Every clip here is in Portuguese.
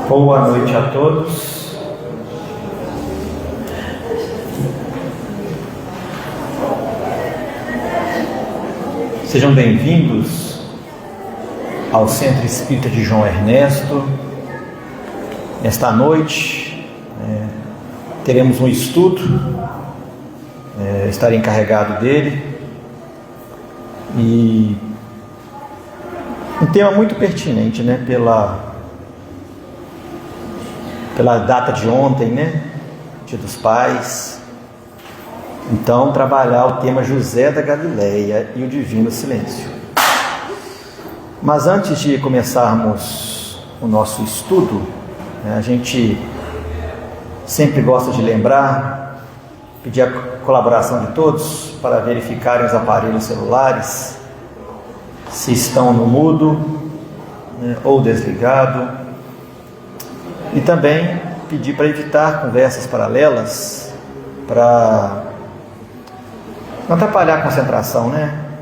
Boa noite a todos. Sejam bem-vindos ao Centro Espírita de João Ernesto. Esta noite teremos um estudo, estarei encarregado dele, e um tema muito pertinente, pela data de ontem, Dia dos Pais. Então, trabalhar o tema José da Galileia e o Divino Silêncio. Mas antes de começarmos o nosso estudo, a gente sempre gosta de lembrar, pedir a colaboração de todos para verificarem os aparelhos celulares, se estão no mudo, ou desligado. E também pedir para evitar conversas paralelas, para não atrapalhar a concentração,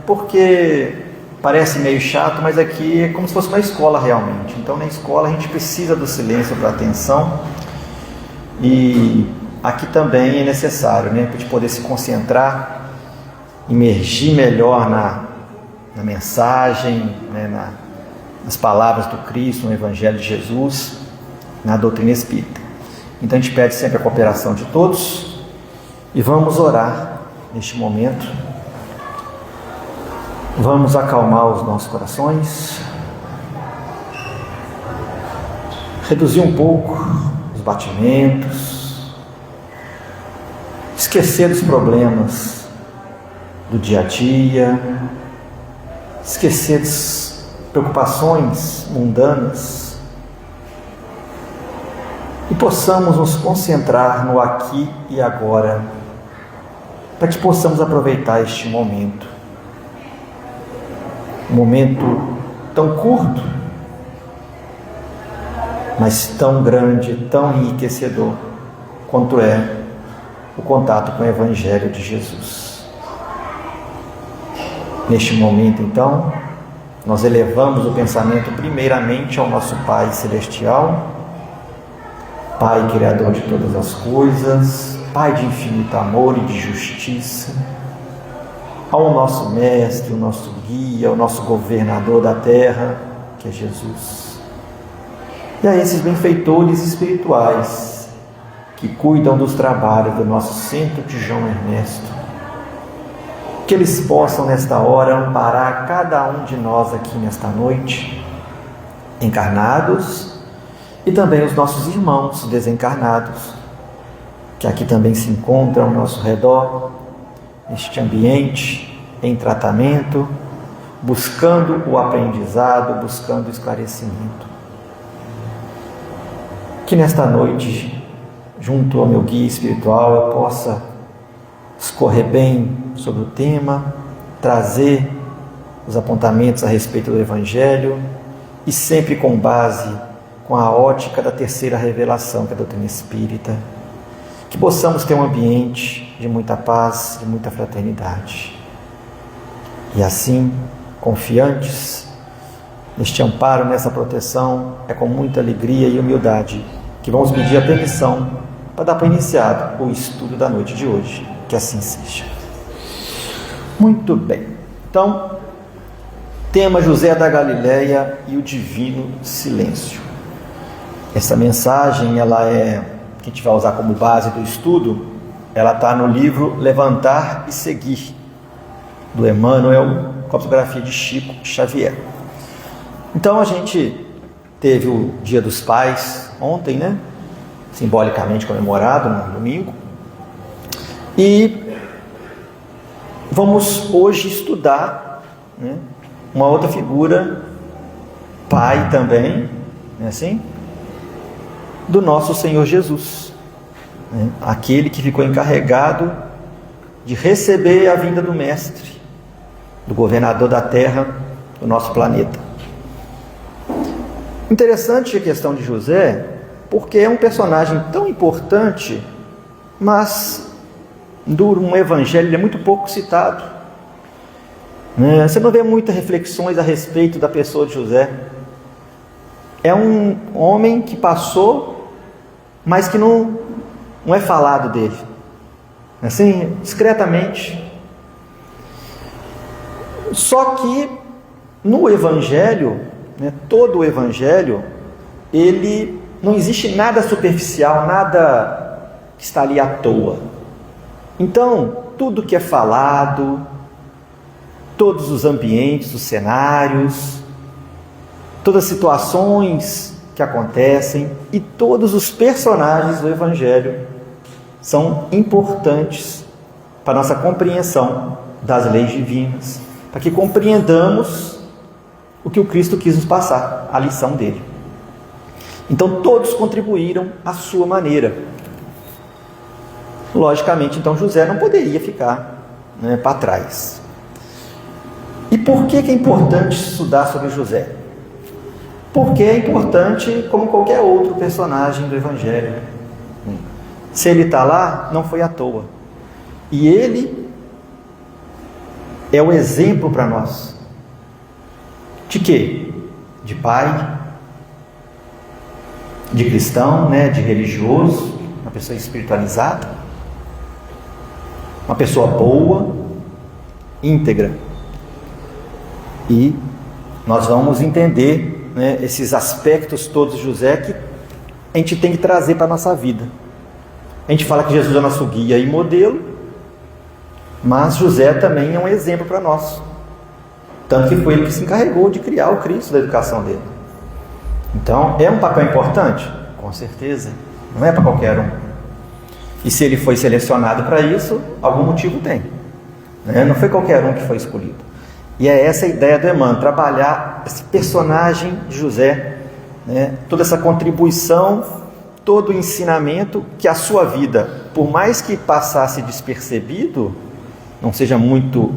Porque parece meio chato, mas aqui é como se fosse uma escola realmente. Então, na escola a gente precisa do silêncio para atenção, e aqui também é necessário, para a gente poder se concentrar, imergir melhor na mensagem, nas palavras do Cristo, no Evangelho de Jesus, na doutrina espírita. Então a gente pede sempre a cooperação de todos e vamos orar neste momento. Vamos acalmar os nossos corações, reduzir um pouco os batimentos, esquecer dos problemas do dia a dia, esquecer das preocupações mundanas, e possamos nos concentrar no aqui e agora, para que possamos aproveitar este momento. Um momento tão curto, mas tão grande, tão enriquecedor, quanto é o contato com o Evangelho de Jesus. Neste momento, então, nós elevamos o pensamento primeiramente ao nosso Pai Celestial, Pai Criador de todas as coisas, Pai de infinito amor e de justiça, ao nosso Mestre, o nosso Guia, o nosso Governador da Terra, que é Jesus, e a esses benfeitores espirituais que cuidam dos trabalhos do nosso Centro de João Ernesto, que eles possam nesta hora amparar cada um de nós aqui nesta noite, encarnados, e também os nossos irmãos desencarnados, que aqui também se encontram ao nosso redor, neste ambiente, em tratamento, buscando o aprendizado, buscando o esclarecimento. Que nesta noite, junto ao meu guia espiritual, eu possa escorrer bem sobre o tema, trazer os apontamentos a respeito do Evangelho, e sempre com base com a ótica da terceira revelação, que é a doutrina espírita, que possamos ter um ambiente de muita paz, de muita fraternidade. E assim, confiantes neste amparo, nessa proteção, é com muita alegria e humildade que vamos pedir a permissão para dar por iniciado o estudo da noite de hoje. Que assim seja. Muito bem. Então, tema José da Galileia e o Divino Silêncio. Essa mensagem, que a gente vai usar como base do estudo, ela está no livro Levantar e Seguir, do Emmanuel, com a psicografia de Chico Xavier. Então a gente teve o Dia dos Pais ontem, simbolicamente comemorado no domingo, e vamos hoje estudar uma outra figura, pai também, do nosso Senhor Jesus, aquele que ficou encarregado de receber a vinda do Mestre, do Governador da Terra, do nosso planeta. Interessante a questão de José, porque é um personagem tão importante, mas no Evangelho ele é muito pouco citado. Você não vê muitas reflexões a respeito da pessoa de José. é um homem que passou, mas que não é falado dele. Assim, discretamente. Só que no Evangelho, né, todo o Evangelho, ele não existe nada superficial, nada que está ali à toa. Então, tudo que é falado, todos os ambientes, os cenários, todas as situações que acontecem e todos os personagens do Evangelho são importantes para a nossa compreensão das leis divinas, para que compreendamos o que o Cristo quis nos passar, a lição dele. Então todos contribuíram à sua maneira. Logicamente, então José não poderia ficar, né, para trás. E por que é importante estudar sobre José? Porque é importante como qualquer outro personagem do Evangelho. Se ele está lá, não foi à toa. E ele é o exemplo para nós. De quê? De pai, de cristão, né? De religioso, uma pessoa espiritualizada, uma pessoa boa, íntegra. E nós vamos entender, né, esses aspectos todos de José que a gente tem que trazer para a nossa vida. A gente fala que Jesus é nosso guia e modelo, mas José também é um exemplo para nós. Tanto que foi ele que se encarregou de criar o Cristo da educação dele. Então, é um papel importante? Com certeza. Não é para qualquer um. E se ele foi selecionado para isso, algum motivo tem. Né? Não foi qualquer um que foi escolhido. E é essa a ideia do Emmanuel, trabalhar esse personagem de José, né? Toda essa contribuição, todo o ensinamento que a sua vida, por mais que passasse despercebido, não seja muito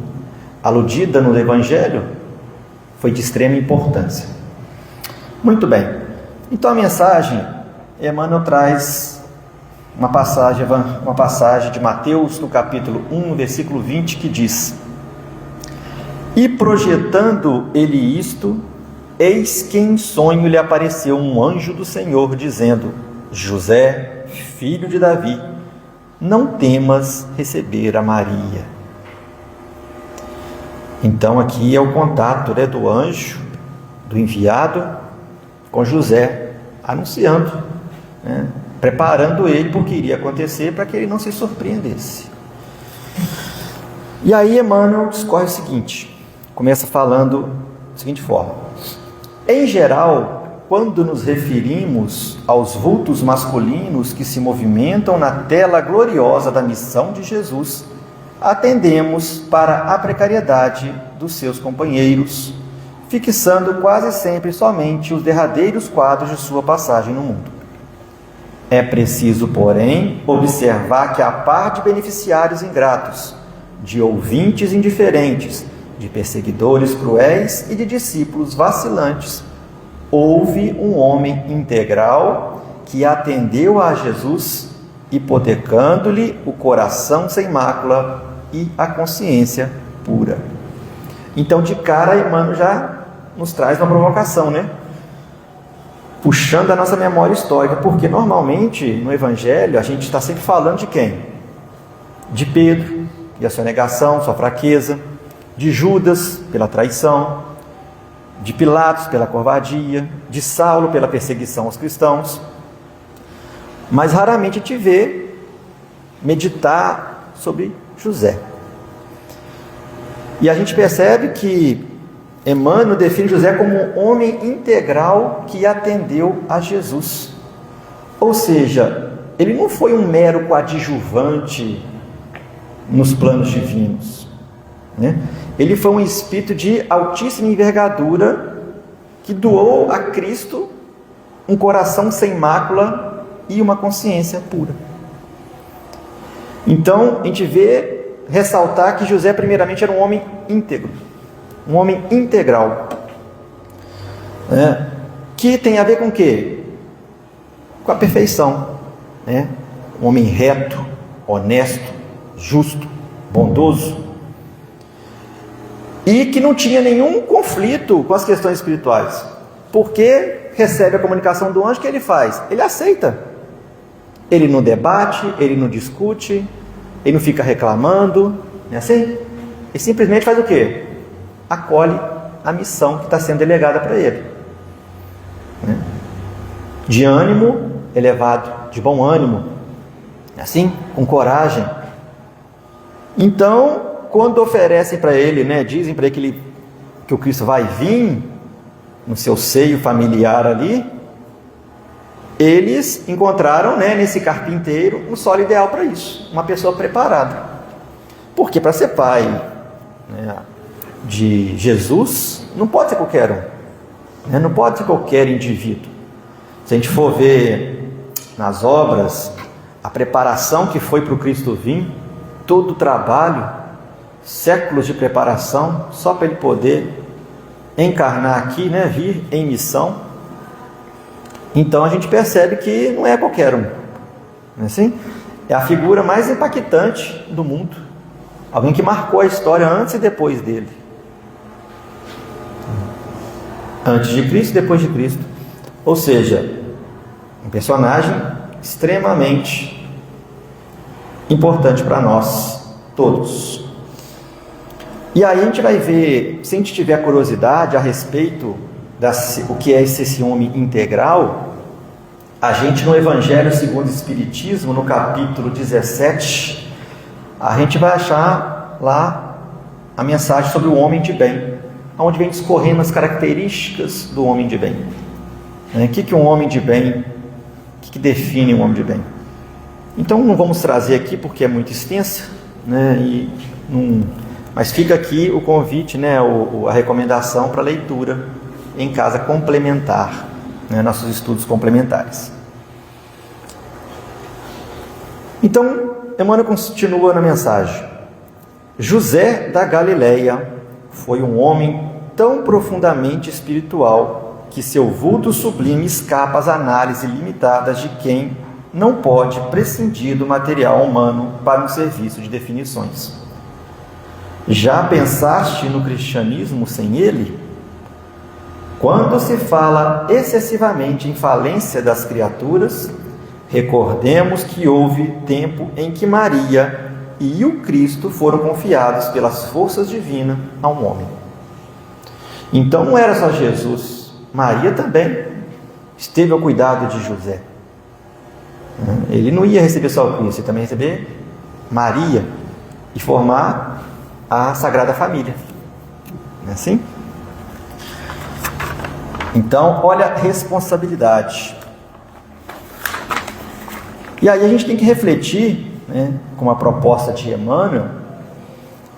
aludida no Evangelho, foi de extrema importância. Muito bem. Então a mensagem, Emmanuel traz uma passagem de Mateus, no capítulo 1, versículo 20, que diz: E projetando ele isto, eis que em sonho lhe apareceu um anjo do Senhor, dizendo: José, filho de Davi, não temas receber a Maria. Então aqui é o contato, né, do anjo, do enviado, com José, anunciando, né, preparando ele para o que iria acontecer, para que ele não se surpreendesse. E aí Emmanuel discorre o seguinte, começa falando da seguinte forma: em geral, quando nos referimos aos vultos masculinos que se movimentam na tela gloriosa da missão de Jesus, atendemos para a precariedade dos seus companheiros, fixando quase sempre somente os derradeiros quadros de sua passagem no mundo. É preciso, porém, observar que, a par de beneficiários ingratos, de ouvintes indiferentes, de perseguidores cruéis e de discípulos vacilantes, houve um homem integral que atendeu a Jesus, hipotecando-lhe o coração sem mácula e a consciência pura. Então, de cara, Emmanuel já nos traz uma provocação, né? Puxando a nossa memória histórica, porque normalmente no Evangelho a gente está sempre falando de quem? De Pedro e a sua negação, sua fraqueza, de Judas pela traição, de Pilatos pela covardia, de Saulo pela perseguição aos cristãos. Mas raramente a gente vê meditar sobre José. E a gente percebe que Emmanuel define José como um homem integral que atendeu a Jesus. Ou seja, ele não foi um mero coadjuvante nos planos divinos, né? Ele foi um espírito de altíssima envergadura que doou a Cristo um coração sem mácula e uma consciência pura. Então, a gente vê ressaltar que José primeiramente era um homem íntegro, um homem integral, né? Que tem a ver com o quê? Com a perfeição, né? Um homem reto, honesto, justo, bondoso, e que não tinha nenhum conflito com as questões espirituais, porque recebe a comunicação do anjo, o que ele faz? Ele aceita. Ele não debate, ele não discute, ele não fica reclamando, não é assim? Ele simplesmente faz o quê? Acolhe a missão que está sendo delegada para ele. Né? De ânimo elevado, de bom ânimo, assim, com coragem. Então, quando oferecem para ele, né, dizem para ele que o Cristo vai vir no seu seio familiar ali, eles encontraram, né, nesse carpinteiro um solo ideal para isso, uma pessoa preparada. Porque para ser pai, né, de Jesus, não pode ser qualquer um, né, não pode ser qualquer indivíduo. Se a gente for ver nas obras a preparação que foi para o Cristo vir, todo o trabalho, séculos de preparação, só para ele poder encarnar aqui, né, vir em missão. Então a gente percebe que não é qualquer um, não é assim? É a figura mais impactante do mundo, alguém que marcou a história antes e depois dele, antes de Cristo e depois de Cristo. Ou seja, um personagem extremamente importante para nós todos. E aí a gente vai ver, se a gente tiver curiosidade a respeito o que é esse homem integral, a gente no Evangelho segundo o Espiritismo, no capítulo 17, a gente vai achar lá a mensagem sobre o homem de bem, onde vem discorrendo as características do homem de bem. O que é um homem de bem? O que define um homem de bem? Então não vamos trazer aqui porque é muito extensa, né? Mas fica aqui o convite, né? A recomendação para leitura em casa complementar, né? Nossos estudos complementares. Então, Emmanuel continua na mensagem. José da Galileia foi um homem tão profundamente espiritual que seu vulto sublime escapa às análises limitadas de quem não pode prescindir do material humano para um serviço de definições. Já pensaste no cristianismo sem ele? Quando se fala excessivamente em falência das criaturas, recordemos que houve tempo em que Maria e o Cristo foram confiados pelas forças divinas a um homem. Então não era só Jesus, Maria também esteve ao cuidado de José. Ele não ia receber só o Cristo, ele também ia receber Maria e formar a Sagrada Família. Não é assim? Então, olha a responsabilidade. E aí a gente tem que refletir, né, com a proposta de Emmanuel,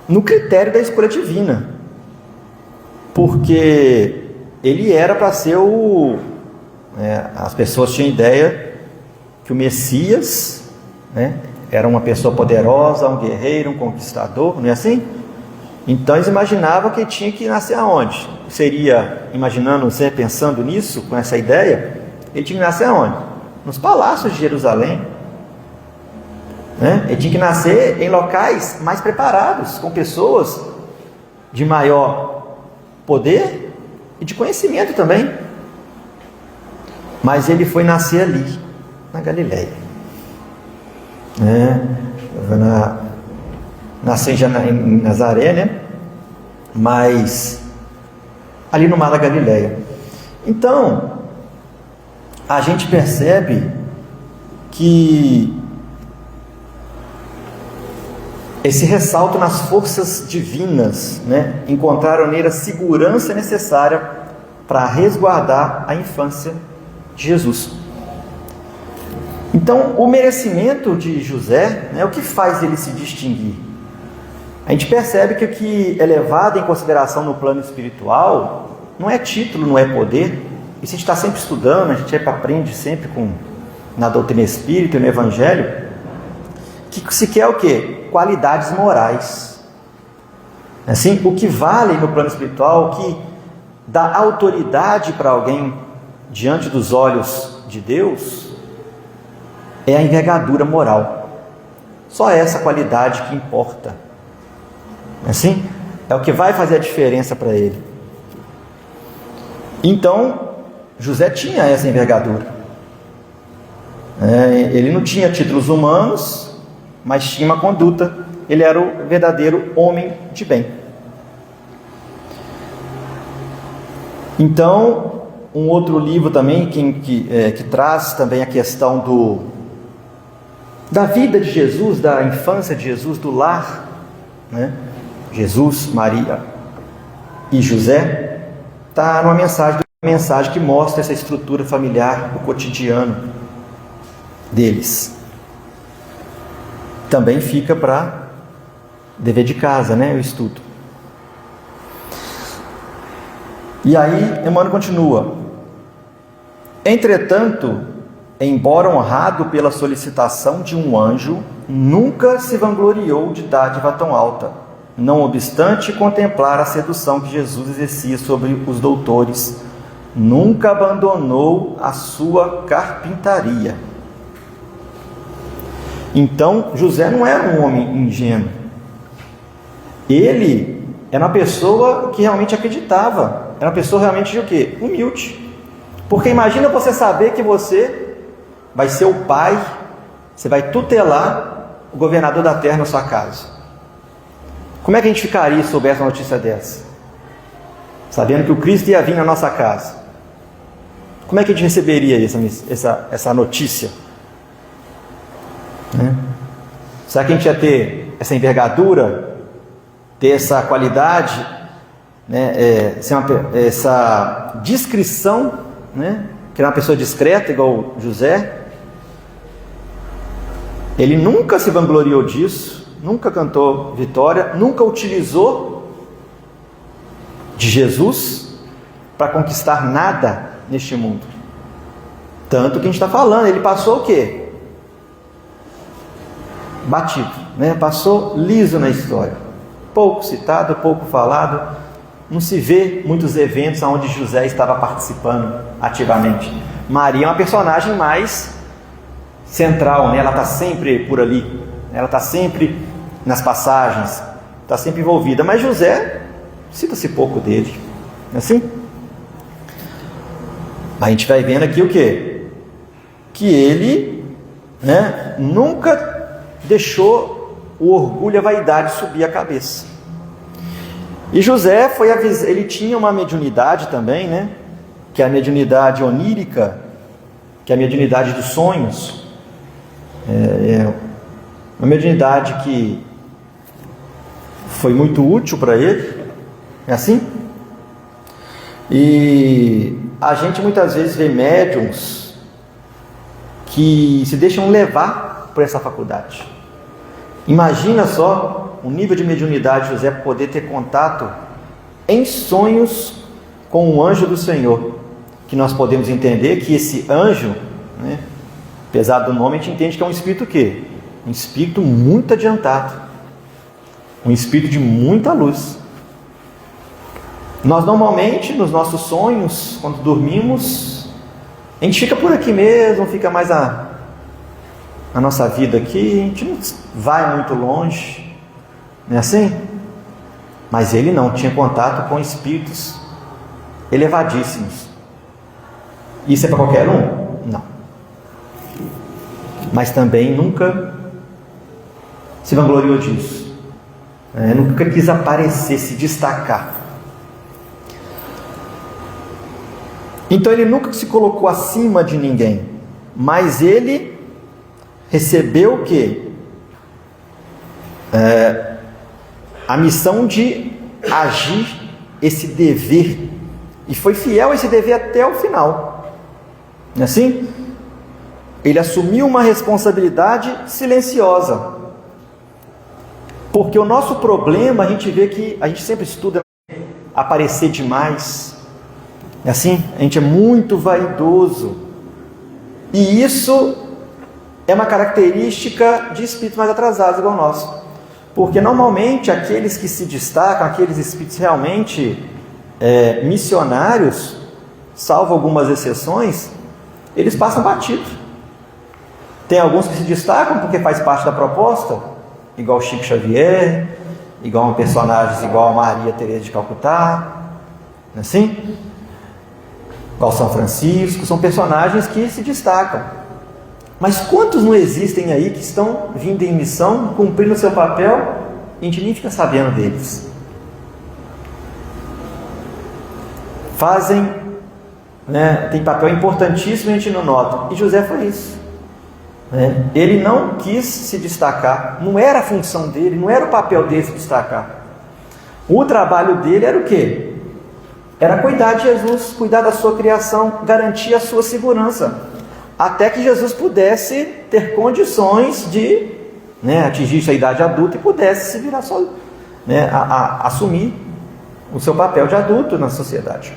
no critério da escolha divina. Porque ele era para ser as pessoas tinham ideia que o Messias, né, era uma pessoa poderosa, um guerreiro, um conquistador, não é assim? Então eles imaginavam que ele tinha que nascer aonde? Seria, imaginando, pensando nisso, com essa ideia, ele tinha que nascer aonde? Nos palácios de Jerusalém, né? Ele tinha que nascer em locais mais preparados, com pessoas de maior poder e de conhecimento também. Mas ele foi nascer ali, na Galileia, né? Nasceu em Nazaré, né? Mas ali no mar da Galileia. Então a gente percebe que esse ressalto nas forças divinas, né, encontraram nele a segurança necessária para resguardar a infância de Jesus. Então, o merecimento de José, né, o que faz ele se distinguir? A gente percebe que o que é levado em consideração no plano espiritual não é título, não é poder. Isso a gente está sempre estudando, a gente aprende sempre na doutrina espírita e no Evangelho, que se quer o quê? Qualidades morais. Assim, o que vale no plano espiritual, o que dá autoridade para alguém diante dos olhos de Deus, é a envergadura moral. Só essa qualidade que importa. Assim, é o que vai fazer a diferença para ele. Então, José tinha essa envergadura. Ele não tinha títulos humanos, mas tinha uma conduta. Ele era o verdadeiro homem de bem. Então, um outro livro também que traz também a questão da vida de Jesus, da infância de Jesus, do lar, né? Jesus, Maria e José, está numa mensagem que mostra essa estrutura familiar, o cotidiano deles. Também fica para dever de casa, né? O estudo. E aí, Emmanuel continua: entretanto, embora honrado pela solicitação de um anjo, nunca se vangloriou de dádiva tão alta, não obstante contemplar a sedução que Jesus exercia sobre os doutores, nunca abandonou a sua carpintaria. Então, José não era um homem ingênuo. Ele era uma pessoa que realmente acreditava. Era uma pessoa realmente de o quê? Humilde. Porque imagina você saber que você vai ser o pai, você vai tutelar o governador da terra na sua casa. Como é que a gente ficaria se soubesse uma notícia dessa? Sabendo que o Cristo ia vir na nossa casa. Como é que a gente receberia essa notícia? Será que a gente ia ter essa envergadura, ter essa qualidade, essa discrição, que era uma pessoa discreta igual José? Ele nunca se vangloriou disso, nunca cantou vitória, nunca utilizou de Jesus para conquistar nada neste mundo. Tanto que a gente está falando, ele passou o quê? Batido, passou liso na história, pouco citado, pouco falado. Não se vê muitos eventos onde José estava participando ativamente. Maria é uma personagem mais central, ela está sempre por ali, ela está sempre nas passagens, está sempre envolvida, mas José, cita-se pouco dele, não é assim? A gente vai vendo aqui o quê? Que ele nunca deixou o orgulho e a vaidade subir a cabeça. E José ele tinha uma mediunidade também, que é a mediunidade onírica, que é a mediunidade dos sonhos. Uma mediunidade que foi muito útil para ele, é assim? E a gente muitas vezes vê médiuns que se deixam levar por essa faculdade. Imagina só o nível de mediunidade de José poder ter contato em sonhos com o anjo do Senhor, que nós podemos entender que esse anjo, apesar do nome, a gente entende que é um espírito o quê? Um espírito muito adiantado, um espírito de muita luz. Nós normalmente, nos nossos sonhos, quando dormimos, a gente fica por aqui mesmo, fica mais a nossa vida aqui, a gente não vai muito longe, não é assim? Mas ele não, tinha contato com espíritos elevadíssimos. Isso é para qualquer um? Não. Mas também nunca se vangloriou disso, nunca quis aparecer, se destacar. Então ele nunca se colocou acima de ninguém, mas ele recebeu o quê? A missão de agir esse dever, e foi fiel a esse dever até o final, não é assim? Ele assumiu uma responsabilidade silenciosa, porque o nosso problema, a gente vê que a gente sempre estuda aparecer demais, é assim? A gente é muito vaidoso, e isso é uma característica de espíritos mais atrasados igual o nosso, porque normalmente aqueles que se destacam, aqueles espíritos realmente missionários, salvo algumas exceções, eles passam batido. Tem alguns que se destacam porque faz parte da proposta, igual Chico Xavier, igual personagens igual a Maria Teresa de Calcutá, não é assim? igual São Francisco, são personagens que se destacam. Mas quantos não existem aí que estão vindo em missão, cumprindo o seu papel, e a gente nem fica sabendo deles? Fazem, né, tem papel importantíssimo e a gente não nota. E José foi isso. Ele não quis se destacar, não era a função dele, não era o papel dele se destacar. O trabalho dele era o quê? Era cuidar de Jesus, cuidar da sua criação, garantir a sua segurança, até que Jesus pudesse ter condições de, né, atingir sua idade adulta e pudesse se virar só, né, assumir o seu papel de adulto na sociedade.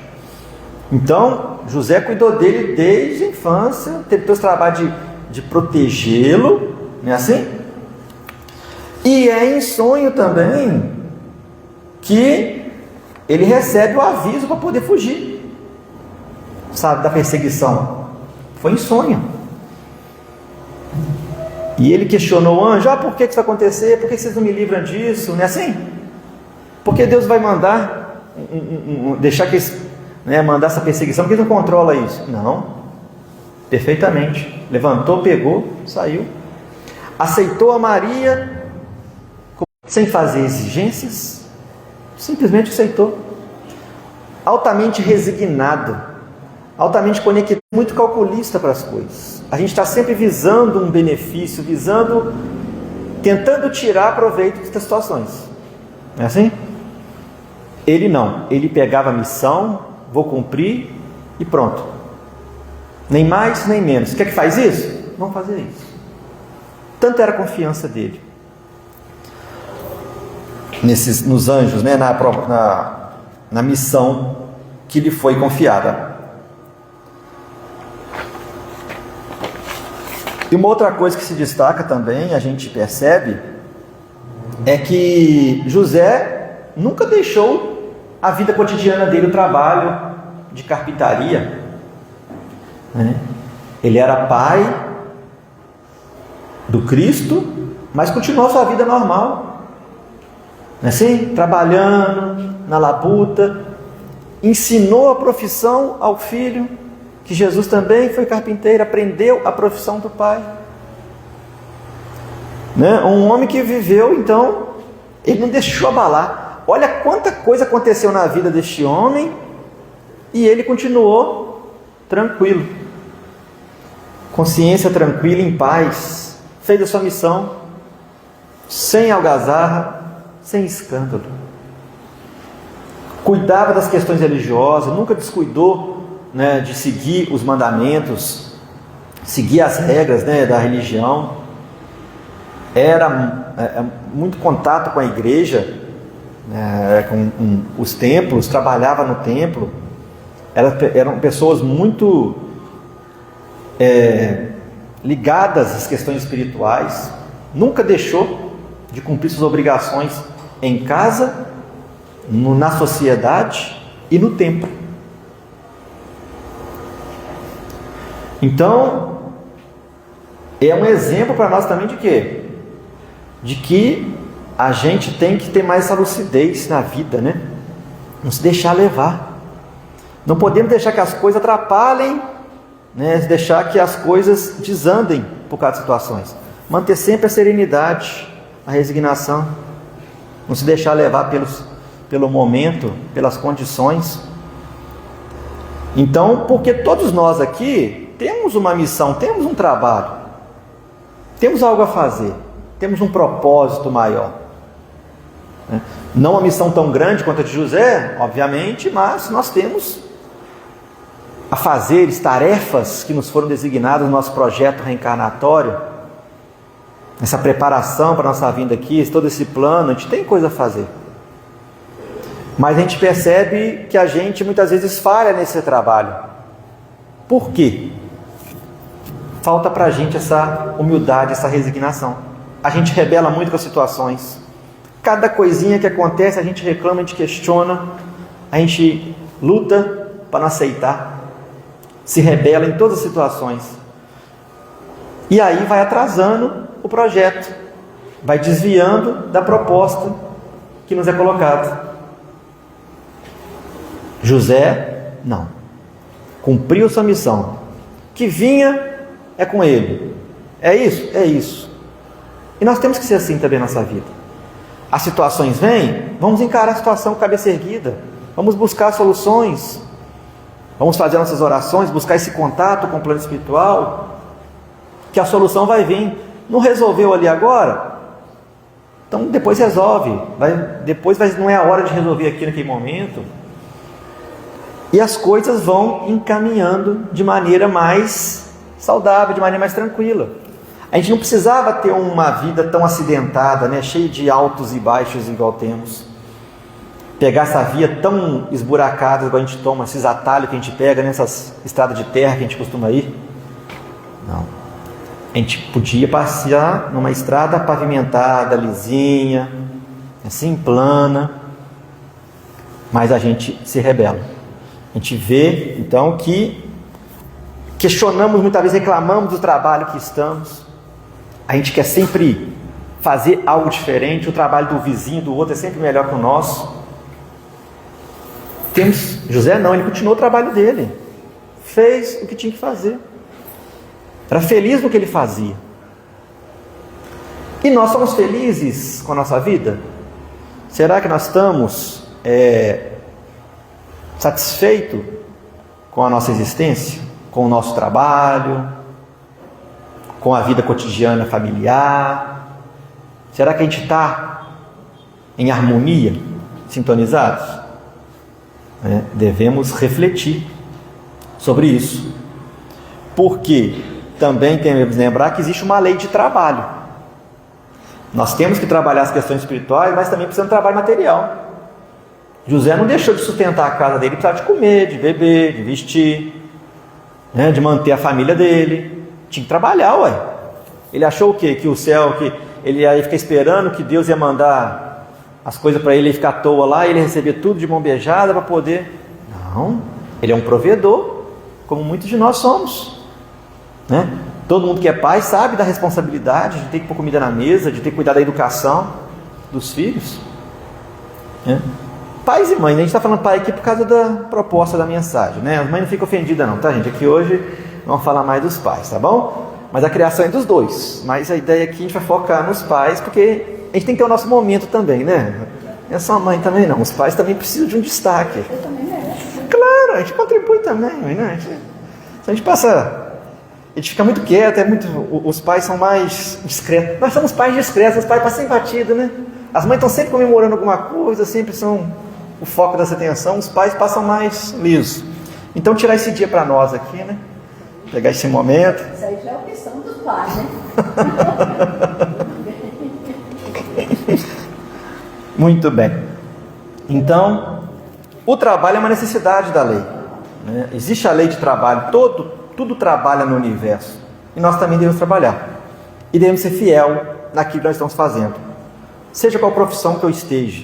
Então, José cuidou dele desde a infância, teve o trabalho de protegê-lo, não é assim? E é em sonho também que ele recebe o aviso para poder fugir, sabe, da perseguição. Foi em sonho. E ele questionou o anjo: por que isso vai acontecer? Por que vocês não me livram disso? Não é assim? Porque Deus vai mandar deixar que eles, né, mandar essa perseguição, porque ele não controla isso? Não. Perfeitamente. Levantou, pegou, saiu. Aceitou a Maria sem fazer exigências. Simplesmente aceitou. Altamente resignado, altamente conectado, muito calculista para as coisas. A gente está sempre visando um benefício, tentando tirar proveito das situações. Não é assim? Ele não. Ele pegava a missão, vou cumprir e pronto. Nem mais, nem menos. Quer que faz isso? Vamos fazer isso. Tanto era a confiança dele nos anjos, né, na missão que lhe foi confiada. E uma outra coisa que se destaca também, a gente percebe, é que José nunca deixou a vida cotidiana dele, o trabalho de carpintaria, né? Ele era pai do Cristo, mas continuou sua vida normal, não é assim? Trabalhando na labuta, ensinou a profissão ao filho, que Jesus também foi carpinteiro, aprendeu a profissão do pai, né? Um homem que viveu, então, ele não deixou abalar. Olha quanta coisa aconteceu na vida deste homem, e ele continuou tranquilo, consciência tranquila, em paz, fez a sua missão, sem algazarra, sem escândalo. Cuidava das questões religiosas, nunca descuidou, né, de seguir os mandamentos, seguir as regras, né, da religião. Era muito contato com a igreja, com os templos, trabalhava no templo. Eram pessoas muito ligadas às questões espirituais. Nunca deixou de cumprir suas obrigações em casa, na sociedade e no templo. Então, é um exemplo para nós também de quê? De que a gente tem que ter mais essa lucidez na vida, né? Não se deixar levar. Não podemos deixar que as coisas atrapalhem, né? Deixar que as coisas desandem por causa de situações. Manter sempre a serenidade, a resignação. Não se deixar levar pelo momento, pelas condições. Então, porque todos nós aqui temos uma missão, temos um trabalho, temos algo a fazer, temos um propósito maior. Não uma missão tão grande quanto a de José, obviamente, mas nós temos afazeres, tarefas que nos foram designadas no nosso projeto reencarnatório, essa preparação para a nossa vinda aqui, todo esse plano, a gente tem coisa a fazer. Mas a gente percebe que a gente muitas vezes falha nesse trabalho. Por quê? Falta para a gente essa humildade, essa resignação. A gente rebela muito com as situações. Cada coisinha que acontece, a gente reclama, a gente questiona, a gente luta para não aceitar, se rebela em todas as situações. E aí vai atrasando o projeto, vai desviando da proposta que nos é colocada. José, não. cumpriu sua missão. Que vinha é com ele. É isso? É isso. E nós temos que ser assim também na nossa vida. As situações vêm, vamos encarar a situação com a cabeça erguida. Vamos buscar soluções. Vamos fazer nossas orações, buscar esse contato com o plano espiritual, que a solução vai vir. Não resolveu ali agora? Então depois resolve. Não é a hora de resolver aqui naquele momento. E as coisas vão encaminhando de maneira mais saudável, de maneira mais tranquila. A gente não precisava ter uma vida tão acidentada, né? Cheia de altos e baixos igual temos. Pegar essa via tão esburacada igual a gente toma, esses atalhos que a gente pega nessas estradas de terra que a gente costuma ir. Não. A gente podia passear numa estrada pavimentada, lisinha, assim, plana, mas a gente se rebela. A gente vê, então, que questionamos muitas vezes, reclamamos do trabalho que estamos. A gente quer sempre fazer algo diferente, o trabalho do vizinho, do outro é sempre melhor que o nosso. José não, ele continuou o trabalho dele, fez o que tinha que fazer, era feliz no que ele fazia. E nós somos felizes com a nossa vida? Será que nós estamos satisfeitos com a nossa existência, com o nosso trabalho, com a vida cotidiana familiar? Será que a gente está em harmonia, sintonizados? Devemos refletir sobre isso, porque também temos que lembrar que existe uma lei de trabalho. Nós temos que trabalhar as questões espirituais, mas também precisamos de trabalho material. José não deixou de sustentar a casa dele, precisava de comer, de beber, de vestir, de manter a família dele. Tinha que trabalhar, ué. Ele achou o quê? Que o céu, que ele ia ficar esperando que Deus ia mandar as coisas para ele ficar à toa lá, e ele receber tudo de mão beijada para poder... Não, ele é um provedor, como muitos de nós somos, Todo mundo que é pai sabe da responsabilidade de ter que pôr comida na mesa, de ter que cuidar da educação dos filhos, Pais e mães, a gente está falando pai aqui por causa da proposta da mensagem, As mães não ficam ofendidas não, tá, gente? Aqui hoje vamos falar mais dos pais, tá bom? Mas a criação é dos dois, mas a ideia aqui a gente vai focar nos pais, porque a gente tem que ter o nosso momento também, Não é só a mãe também não, os pais também precisam de um destaque. Eu também mereço. Claro, a gente contribui também, A gente passa, a gente fica muito quieto, os pais são mais discretos. Nós somos pais discretos, os pais passam sem batido, As mães estão sempre comemorando alguma coisa, sempre são o foco dessa atenção, os pais passam mais liso. Então tirar esse dia para nós aqui, Pegar esse momento. Isso aí já é opção dos pais, Muito bem. Então, o trabalho é uma necessidade da lei, Existe a lei de trabalho, tudo trabalha no universo, e nós também devemos trabalhar, e devemos ser fiel naquilo que nós estamos fazendo, seja qual profissão que eu esteja,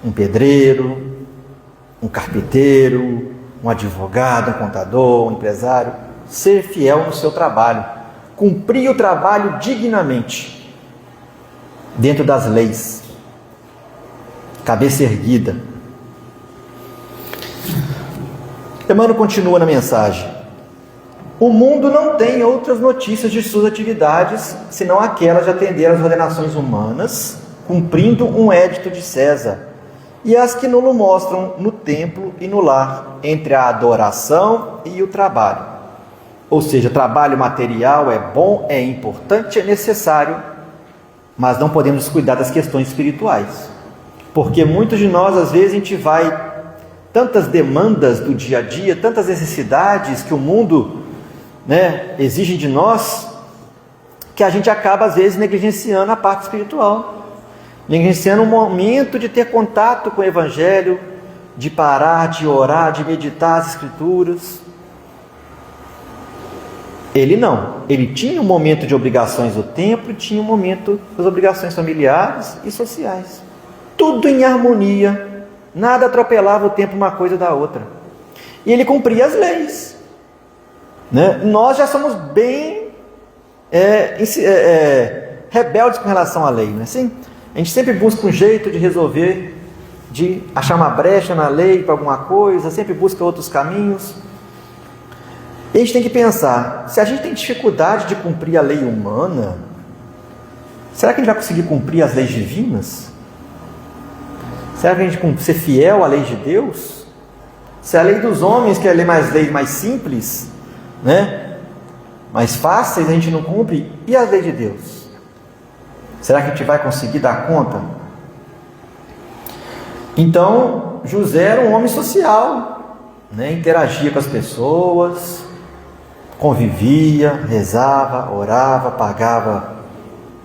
um pedreiro, um carpinteiro, um advogado, um contador, um empresário. Ser fiel no seu trabalho, cumprir o trabalho dignamente, dentro das leis, cabeça erguida. Emmanuel continua na mensagem: o mundo não tem outras notícias de suas atividades, senão aquelas de atender às ordenações humanas, cumprindo um edito de César, e as que nos mostram no templo e no lar, entre a adoração e o trabalho. Ou seja, trabalho material é bom, é importante, é necessário, mas não podemos descuidar das questões espirituais, porque muitos de nós, às vezes, a gente vai, tantas demandas do dia a dia, tantas necessidades que o mundo exige de nós, que a gente acaba, às vezes, negligenciando a parte espiritual, negligenciando o momento de ter contato com o Evangelho, de parar, de orar, de meditar as Escrituras. Ele não, ele tinha um momento de obrigações do templo e tinha um momento das obrigações familiares e sociais, tudo em harmonia, nada atropelava o tempo uma coisa da outra, e ele cumpria as leis, Nós já somos bem rebeldes com relação à lei, não é assim? A gente sempre busca um jeito de resolver, de achar uma brecha na lei para alguma coisa, sempre busca outros caminhos. E a gente tem que pensar, se a gente tem dificuldade de cumprir a lei humana, será que a gente vai conseguir cumprir as leis divinas? Será que a gente vai ser fiel à lei de Deus? Se a lei dos homens, que é a lei mais simples, né? mais fáceis, a gente não cumpre, e a lei de Deus? Será que a gente vai conseguir dar conta? Então, José era um homem social, né? Interagia com as pessoas, convivia, rezava, orava, pagava,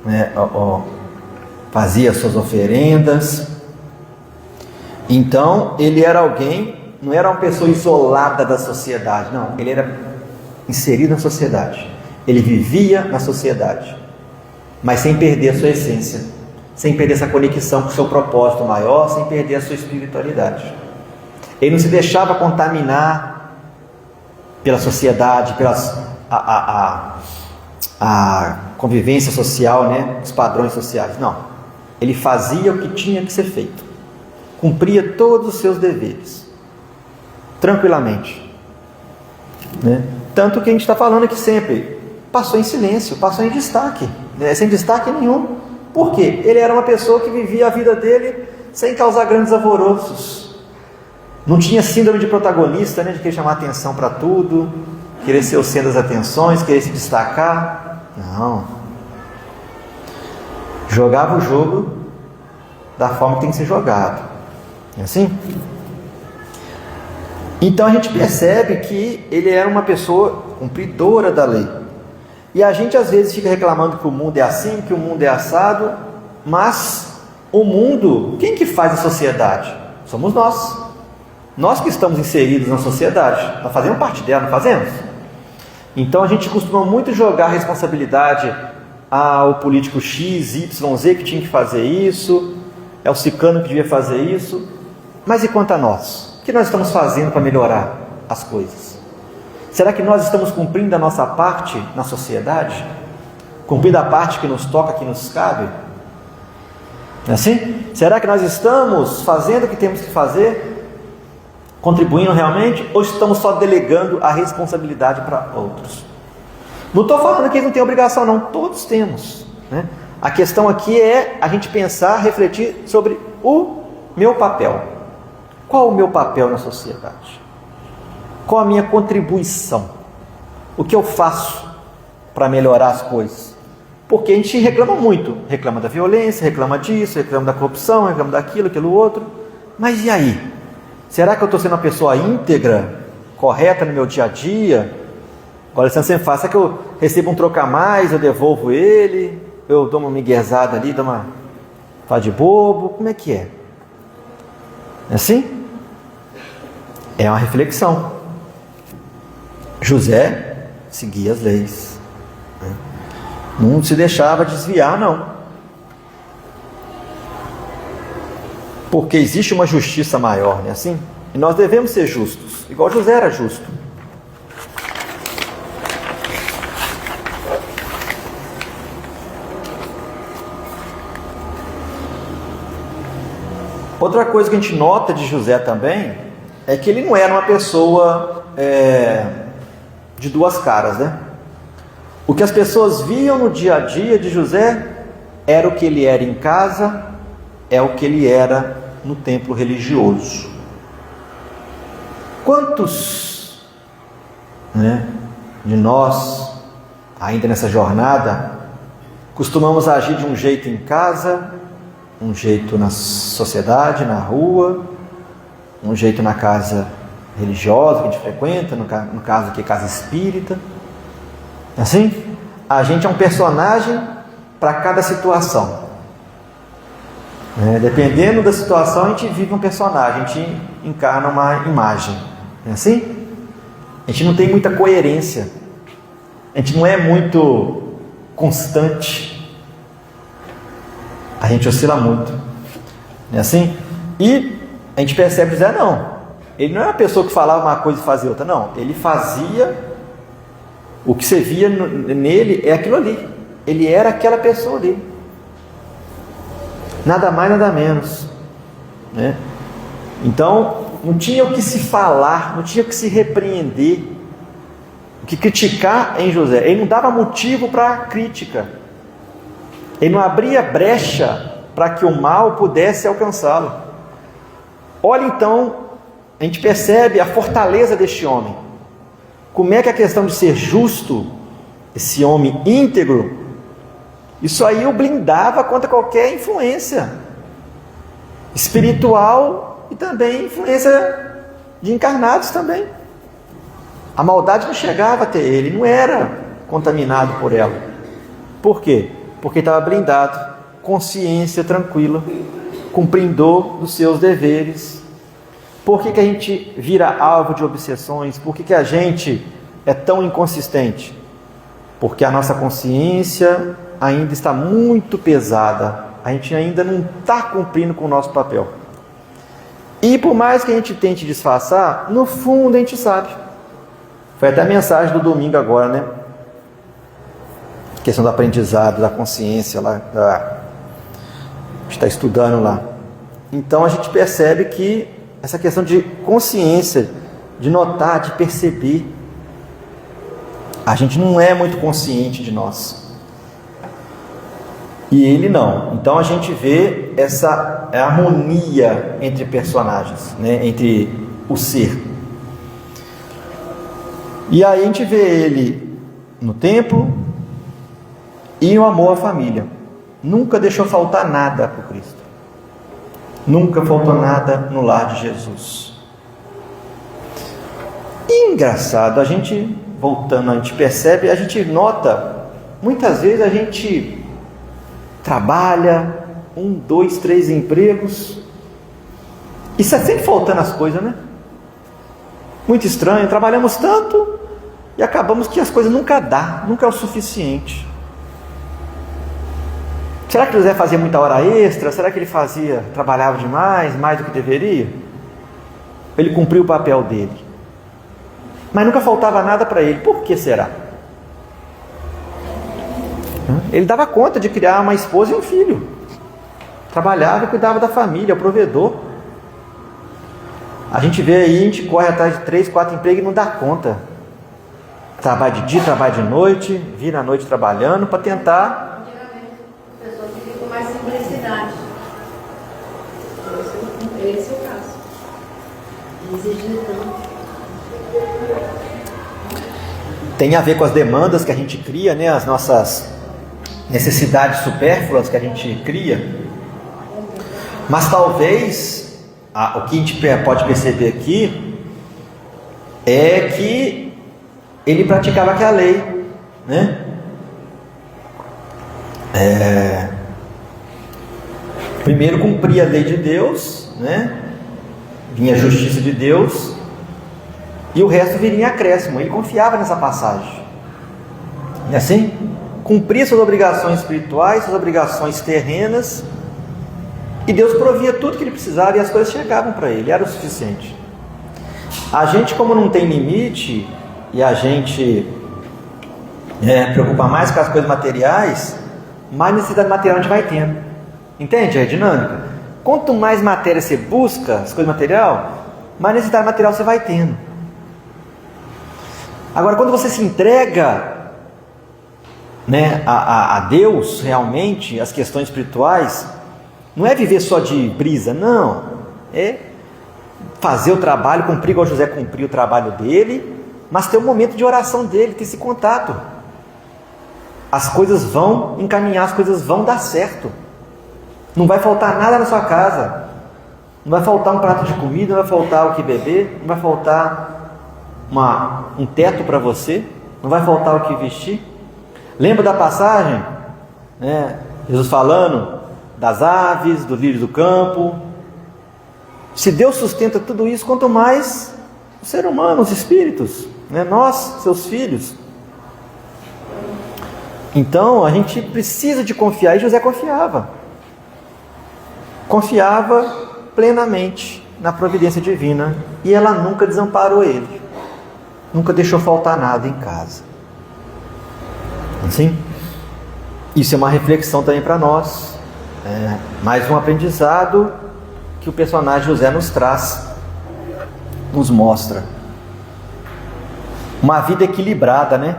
né? Fazia suas oferendas. Então, ele era alguém, não era uma pessoa isolada da sociedade, não, ele era inserido na sociedade, ele vivia na sociedade, mas sem perder a sua essência, sem perder essa conexão com o seu propósito maior, sem perder a sua espiritualidade. Ele não se deixava contaminar pela sociedade, pela convivência social, né? Os padrões sociais. Não. Ele fazia o que tinha que ser feito. Cumpria todos os seus deveres. Tranquilamente. Né? Tanto que a gente está falando aqui sempre. Passou em silêncio, passou em destaque. Né? Sem destaque nenhum. Por quê? Ele era uma pessoa que vivia a vida dele sem causar grandes alvoroços. Não tinha síndrome de protagonista, né? De querer chamar atenção para tudo, querer ser o centro das atenções, querer se destacar. Não. Jogava o jogo da forma que tem que ser jogado. É assim? Então a gente percebe que ele era uma pessoa cumpridora da lei. E a gente às vezes fica reclamando que o mundo é assim, que o mundo é assado, mas o mundo, quem que faz a sociedade? Somos nós. Nós que estamos inseridos na sociedade, nós fazemos parte dela, não fazemos? Então a gente costuma muito jogar a responsabilidade ao político X, Y, Z que tinha que fazer isso, é o ciclano que devia fazer isso, mas e quanto a nós? O que nós estamos fazendo para melhorar as coisas? Será que nós estamos cumprindo a nossa parte na sociedade? Cumprindo a parte que nos toca, que nos cabe? Não é assim? Será que nós estamos fazendo o que temos que fazer? Contribuindo realmente? Ou estamos só delegando a responsabilidade para outros? Não estou falando que eles não têm obrigação, não. Todos temos, né? A questão aqui é a gente pensar, refletir sobre o meu papel. Qual o meu papel na sociedade? Qual a minha contribuição? O que eu faço para melhorar as coisas? Porque a gente reclama muito. Reclama da violência, reclama disso, reclama da corrupção, reclama daquilo, aquilo outro. Mas e aí? Será que eu estou sendo uma pessoa íntegra, correta no meu dia a dia? Agora, você sempre fala, será que eu recebo um troco a mais, eu devolvo ele? Eu dou uma miguezada ali, dou uma... faz de bobo? Como é que é? É assim? É uma reflexão. José seguia as leis, né? Não se deixava desviar, não. Porque existe uma justiça maior, não é assim? E nós devemos ser justos, igual José era justo. Outra coisa que a gente nota de José também é que ele não era uma pessoa de duas caras, né? O que as pessoas viam no dia a dia de José era o que ele era em casa, é o que ele era no templo religioso. Quantos, né, de nós, ainda nessa jornada, costumamos agir de um jeito em casa, um jeito na sociedade, na rua, um jeito na casa religiosa que a gente frequenta, no caso aqui, casa espírita. Assim, a gente é um personagem para cada situação. Dependendo da situação, a gente vive um personagem, a gente encarna uma imagem. É assim? A gente não tem muita coerência, a gente não é muito constante, a gente oscila muito. Não é assim? E a gente percebe que não. Ele não é uma pessoa que falava uma coisa e fazia outra, não. Ele fazia, o que você via nele é aquilo ali. Ele era aquela pessoa ali. Nada mais, nada menos, né? Então, não tinha o que se falar, não tinha o que se repreender que criticar em José. Ele não dava motivo para crítica. Ele não abria brecha para que o mal pudesse alcançá-lo. Olha então, a gente percebe a fortaleza deste homem. Como é que a questão de ser justo, esse homem íntegro, isso aí o blindava contra qualquer influência espiritual e também influência de encarnados também. A maldade não chegava até ele, não era contaminado por ela. Por quê? Porque estava blindado, consciência tranquila, cumprindo dos seus deveres. Por que a gente vira alvo de obsessões? Por que a gente é tão inconsistente? Porque a nossa consciência ainda está muito pesada. A gente ainda não está cumprindo com o nosso papel. E por mais que a gente tente disfarçar, no fundo a gente sabe. Foi até a mensagem do domingo agora, né? A questão do aprendizado, da consciência lá, a gente está estudando lá. Então a gente percebe que essa questão de consciência, de notar, de perceber, a gente não é muito consciente de nós. E ele não. Então a gente vê essa harmonia entre personagens, né? Entre o ser. E aí a gente vê ele no templo e no amor à família. Nunca deixou faltar nada para o Cristo. Nunca faltou nada no lar de Jesus. E engraçado, a gente, voltando, a gente percebe, a gente nota, muitas vezes a gente trabalha 1, 2, 3 empregos e está sempre faltando as coisas, né? Muito estranho, trabalhamos tanto e acabamos que as coisas nunca dá, nunca é o suficiente. Será que José fazia muita hora extra? Será que ele trabalhava demais, mais do que deveria? Ele cumpriu o papel dele. Mas nunca faltava nada para ele. Por que será? Ele dava conta de criar uma esposa e um filho. Trabalhava e cuidava da família, o provedor. A gente vê aí, a gente corre atrás de 3, 4 empregos e não dá conta. Trabalha de dia, trabalha de noite, vira a noite trabalhando para tentar... Pessoas que ficam mais simplicidade. Esse é o caso. Exigir tanto. Tem a ver com as demandas que a gente cria, né? As nossas necessidades supérfluas que a gente cria. Mas talvez o que a gente pode perceber aqui é que ele praticava aquela lei, né? Primeiro cumpria a lei de Deus, né? Vinha a justiça de Deus e o resto viria em acréscimo. Ele confiava nessa passagem. E assim, cumpria suas obrigações espirituais, suas obrigações terrenas, e Deus provia tudo que ele precisava e as coisas chegavam para ele, era o suficiente. A gente, como não tem limite e a gente preocupa mais com as coisas materiais, mais necessidade material a gente vai tendo. Entende a dinâmica? Quanto mais matéria você busca, as coisas materiais, mais necessidade material você vai tendo. Agora, quando você se entrega, né, a Deus realmente, as questões espirituais, não é viver só de brisa, não. É fazer o trabalho, cumprir igual José cumpriu o trabalho dele, mas ter um momento de oração dele, ter esse contato. As coisas vão encaminhar, as coisas vão dar certo. Não vai faltar nada na sua casa. Não vai faltar um prato de comida, não vai faltar o que beber, não vai faltar um teto para você, não vai faltar o que vestir. Lembra da passagem, né? Jesus falando das aves, dos lírios do campo. Se Deus sustenta tudo isso, quanto mais o ser humano, os espíritos, né? Nós, seus filhos. Então a gente precisa de confiar, e José confiava plenamente na providência divina, e ela nunca desamparou ele, nunca deixou faltar nada em casa. Assim, isso é uma reflexão também para nós, mais um aprendizado que o personagem José nos traz, nos mostra. uma vida equilibrada, né?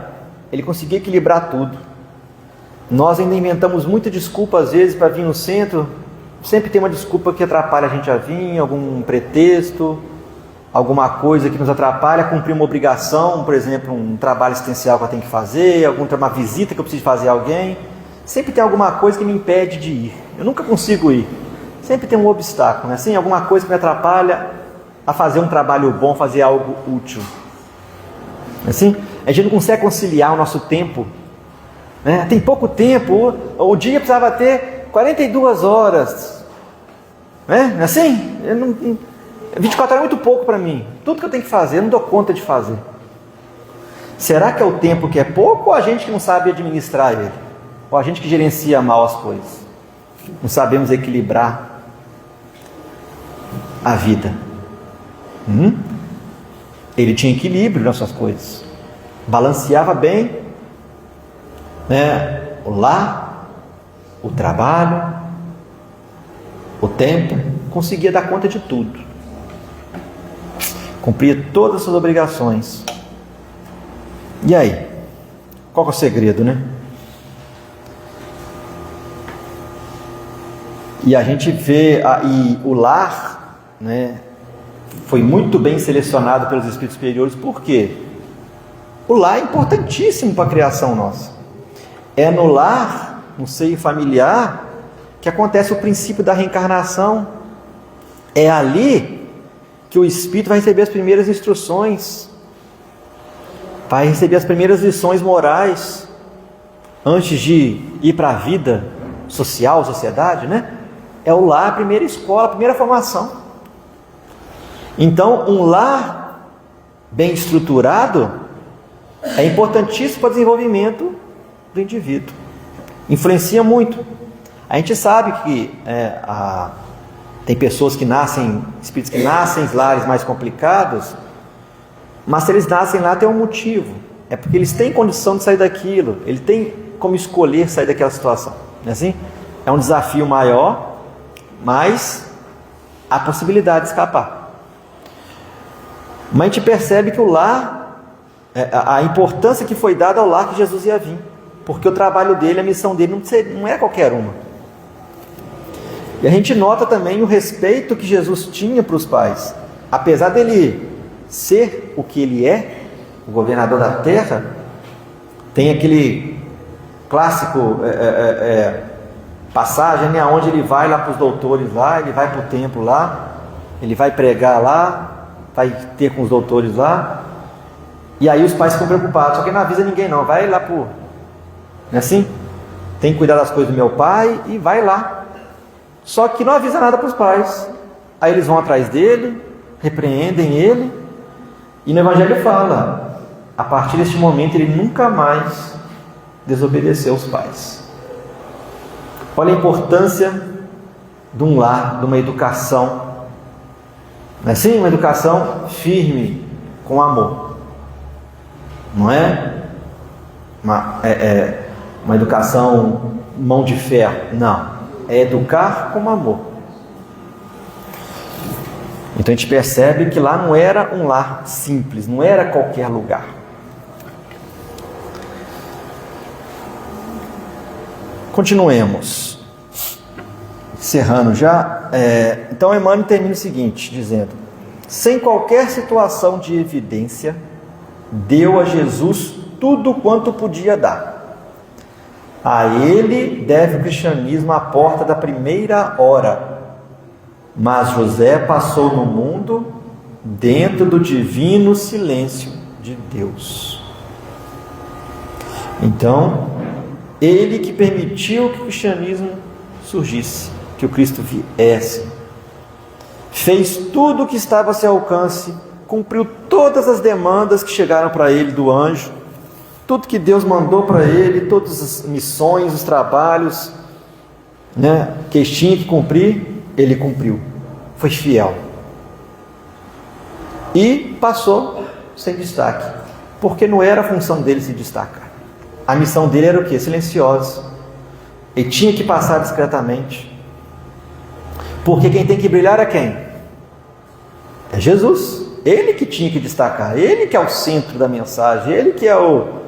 Ele conseguia equilibrar tudo. Nós ainda inventamos muita desculpa às vezes para vir no centro. Sempre tem uma desculpa que atrapalha a gente a vir, algum pretexto, alguma coisa que nos atrapalha a cumprir uma obrigação, por exemplo, um trabalho assistencial que eu tenho que fazer, uma visita que eu preciso fazer a alguém. Sempre tem alguma coisa que me impede de ir. Eu nunca consigo ir. Sempre tem um obstáculo, né? Assim, alguma coisa que me atrapalha a fazer um trabalho bom, fazer algo útil. Assim, a gente não consegue conciliar o nosso tempo, né? Tem pouco tempo, o dia precisava ter 42 horas, né? Assim, 24 horas é muito pouco para mim. Tudo que eu tenho que fazer, eu não dou conta de fazer. Será que é o tempo que é pouco ou a gente que não sabe administrar ele? Ou a gente que gerencia mal as coisas? Não sabemos equilibrar a vida. Ele tinha equilíbrio nas suas coisas. Balanceava bem, né? O lar, o trabalho, o tempo. Conseguia dar conta de tudo. Cumpria todas as suas obrigações. E aí? Qual que é o segredo, né? E a gente vê o lar, né, foi muito bem selecionado pelos espíritos superiores. Por quê? O lar é importantíssimo para a criação nossa. É no lar, no seio familiar, que acontece o princípio da reencarnação. É ali que o espírito vai receber as primeiras instruções, vai receber as primeiras lições morais, antes de ir para a vida social, sociedade, né? É o lar, a primeira escola, a primeira formação. Então, um lar bem estruturado é importantíssimo para o desenvolvimento do indivíduo. Influencia muito. A gente sabe que tem pessoas que nascem, espíritos que nascem em lares mais complicados, mas se eles nascem lá tem um motivo. É porque eles têm condição de sair daquilo, ele tem como escolher sair daquela situação. Não é assim? É um desafio maior, mas há possibilidade de escapar. Mas a gente percebe que o lar, a importância que foi dada ao lar que Jesus ia vir, porque o trabalho dele, a missão dele não é qualquer uma. E a gente nota também o respeito que Jesus tinha para os pais. Apesar dele ser o que ele é, o governador da terra, tem aquele clássico passagem, né, onde ele vai lá para os doutores lá, ele vai para o templo lá, ele vai pregar lá, vai ter com os doutores lá, e aí os pais ficam preocupados, só que não avisa ninguém não, vai lá não é assim? Tem que cuidar das coisas do meu pai e vai lá. Só que não avisa nada para os pais. Aí eles vão atrás dele, repreendem ele, e no Evangelho fala, a partir deste momento ele nunca mais desobedeceu os pais. Olha a importância de um lar, de uma educação, não é assim? Uma educação firme, com amor. Não é uma educação mão de ferro, não. É educar com amor. Então a gente percebe que lá não era um lar simples, não era qualquer lugar. Continuemos. Encerrando já. Então Emmanuel termina o seguinte, dizendo: sem qualquer situação de evidência, deu a Jesus tudo quanto podia dar. A ele deve o cristianismo à porta da primeira hora. Mas José passou no mundo dentro do divino silêncio de Deus. Então, ele que permitiu que o cristianismo surgisse, que o Cristo viesse, fez tudo o que estava a seu alcance, cumpriu todas as demandas que chegaram para ele do anjo, tudo que Deus mandou para ele, todas as missões, os trabalhos, né, que ele tinha que cumprir, ele cumpriu, foi fiel. E passou sem destaque, porque não era a função dele se destacar. A missão dele era o quê? Silenciosa. Ele tinha que passar discretamente. Porque quem tem que brilhar é quem? É Jesus. Ele que tinha que destacar, ele que é o centro da mensagem, ele que é o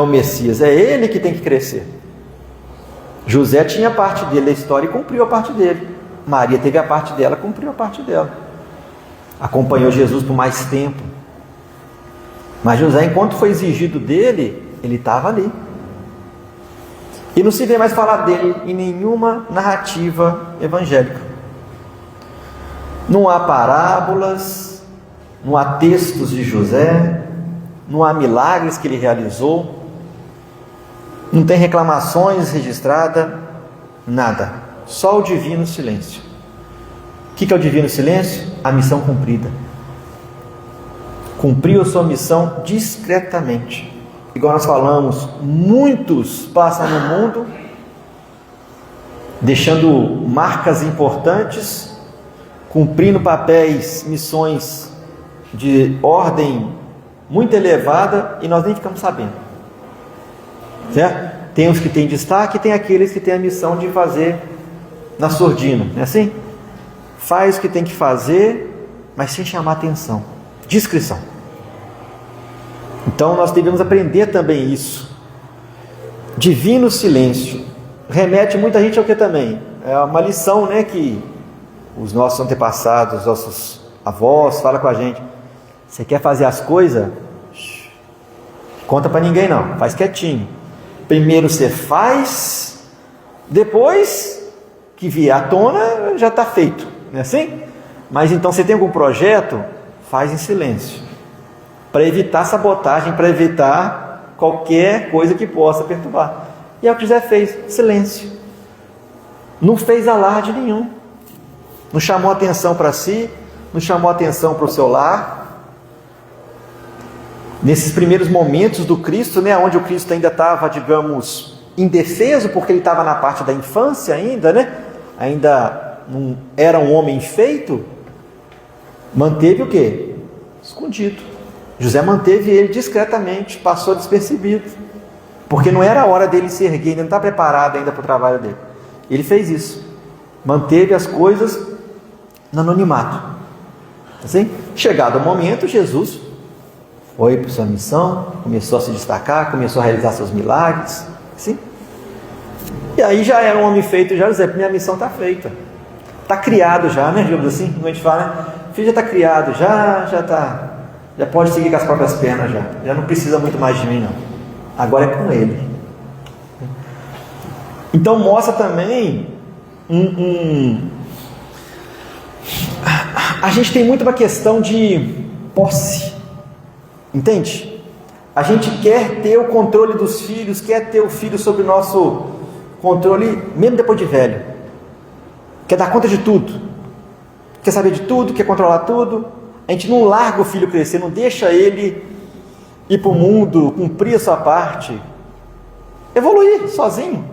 Messias, é ele que tem que crescer. José tinha a parte dele da história e cumpriu a parte dele. Maria teve a parte dela, cumpriu a parte dela. Acompanhou Jesus por mais tempo. Mas José, enquanto foi exigido dele, ele estava ali. E não se vê mais falar dele em nenhuma narrativa evangélica. Não há parábolas, não há textos de José, não há milagres que ele realizou, não tem reclamações registradas, nada. Só o divino silêncio. O que é o divino silêncio? A missão cumprida. Cumpriu a sua missão discretamente. Igual nós falamos, muitos passam no mundo deixando marcas importantes, cumprindo papéis, missões de ordem muito elevada e nós nem ficamos sabendo. Certo? Tem os que têm destaque e tem aqueles que têm a missão de fazer na surdina, não é assim? Faz o que tem que fazer, mas sem chamar atenção. Discrição. Então nós devemos aprender também isso. Divino silêncio. Remete muita gente ao que também? É uma lição, que os nossos antepassados, os nossos avós falam com a gente. Você quer fazer as coisas? Conta para ninguém não, faz quietinho. Primeiro você faz, depois que vier à tona já está feito, não é assim? Mas então você tem algum projeto? Faz em silêncio, para evitar sabotagem, para evitar qualquer coisa que possa perturbar. E é o que José fez, silêncio. Não fez alarde nenhum, não chamou atenção para si, não chamou atenção para o seu lar. Nesses primeiros momentos do Cristo, onde o Cristo ainda estava, digamos, indefeso, porque ele estava na parte da infância ainda, ainda não era um homem feito, manteve o quê? Escondido. José manteve ele discretamente, passou despercebido, porque não era a hora dele se erguer, ele não está preparado ainda para o trabalho dele. Ele fez isso, manteve as coisas no anonimato. Assim, chegado o momento, Jesus foi para sua missão, começou a se destacar, começou a realizar seus milagres, sim. E aí já era um homem feito, já José, minha missão está feita, está criado já, digamos assim, como a gente fala, filho já está criado, já pode seguir com as próprias pernas já não precisa muito mais de mim não, agora é com ele. Então mostra também a gente tem muito uma questão de posse. Entende? A gente quer ter o controle dos filhos, quer ter o filho sob o nosso controle, mesmo depois de velho. Quer dar conta de tudo, quer saber de tudo, quer controlar tudo. A gente não larga o filho crescer, não deixa ele ir para o mundo, cumprir a sua parte, evoluir sozinho,